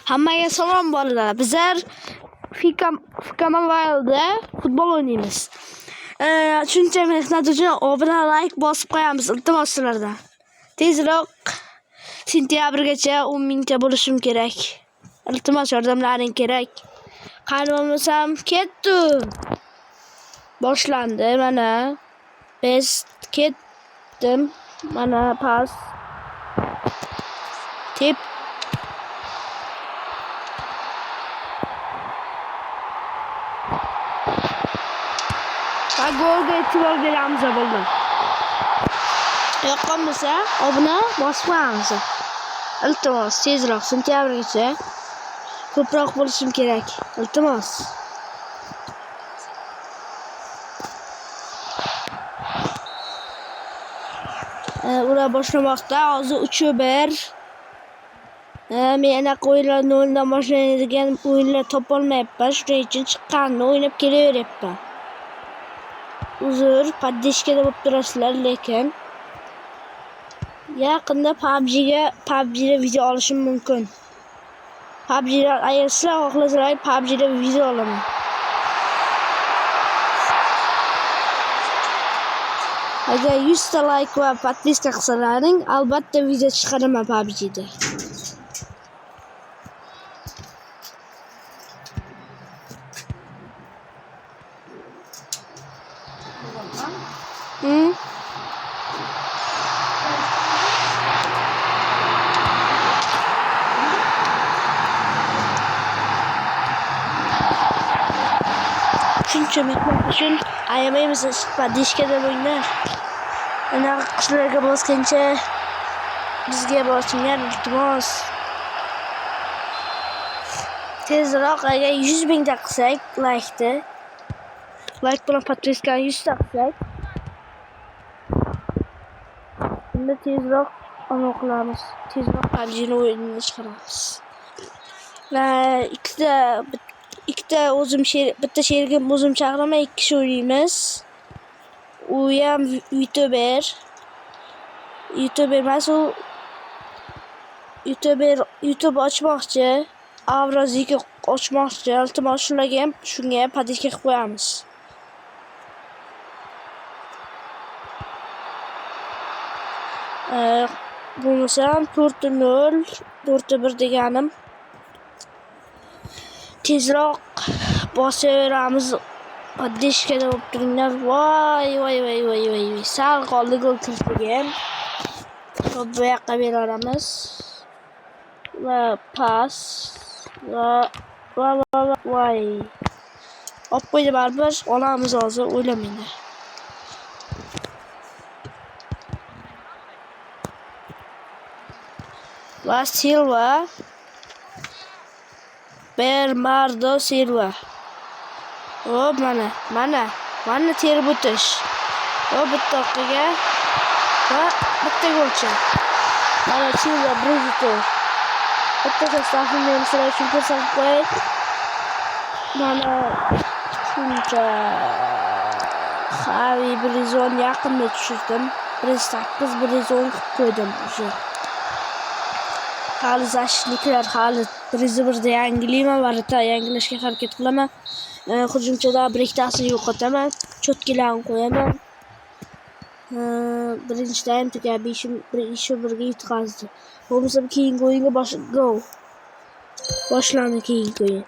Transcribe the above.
Hammaga salom bolalar. Bizlar FIFA Mobile'da futbol o'ynaymiz. Shuncha mehnat uchun obuna like bosib qo'yamiz iltimos sizlardan. Tezroq sentyabrgacha 10 mingta bo'lishim kerak. Iltimos yordamlaring kerak. Qani bo'lmasam ketdim. Boshlandi mana. Biz ketdim. Mana pas. Tep va golga e'tibor beramiz bo'ldi. Yoqqanmasa obuna bosib qo'yamiz. Iltimos tezroq sentyabrgacha ko'proq bo'lishim kerak. Iltimos. Ular boshlamoqda. Hozir 3-1. Men anaqa o'yinlar 0 dan boshlanadigan o'yinlar topolmayapman. Shuning uchun chiqqanini o'ynab kelaveryapman. Uzr, poddeshkada bo'lib turasizlar, lekin yaqinda PUBG'da video olishim mumkin. PUBG'da agar sizlar xohlasalar, PUBG'da video olaman. Agar 100 ta like va podpiska qilsalaring, albatta video chiqaraman PUBG'da. Shuncha mehnat uchun ayamaymiz poddeshkada o'ynar. Anaqa qushlarga bosgancha bizga bosinglar iltimos. Tezroq agar 100 mingta qilsak like bilan podpiskani 100 ta qilsak, unda tezroq qilamiz. Tezroq PUBG'ni o'yinini chiqaramiz. Va ikkita bitta sherigim o'zim chaqiraman, 2 kishi o'ynaymiz. U ham YouTuber emas, u YouTube ochmoqchi, Avrozika ochmoqchi. Iltimos shunga ham podpiska qilib qo'yamiz. Bo'lmasam 4-0, 4-1 deganim. Tezroq bosaveramiz. Poddeshkada bo'lib turinglar. Voy. Sal qoldi gol kiritilgan. Bu yoqqa beramiz. Va pas. Voy. Olib qo'ydi baribir. Olamiz hozir, o'ylamanglar. Va Silva. Bernardo Silva. Hop mana terib o'tish. Hop bitta o'qiga va bitta golchi. Mana Silva Bruzito. Bitta tasafini sizlar uchun ko'rsatib qo'yay. Mana shuncha Xavi Brizon yaqinda tushirdim. 1.8 Brizon qilib qo'ydim o'sha. Hali zashitliklar, hali 1-1da yangilayman, varata yangilashga harakat qilaman. Hujumchida biriktasini yo'qotaman, cho'tkilarni qo'yaman. Birinchi taym tugab 1-1 ga yutqazdi. Bo'lmasa keyingi o'yinga boshlandi keyingi o'yin.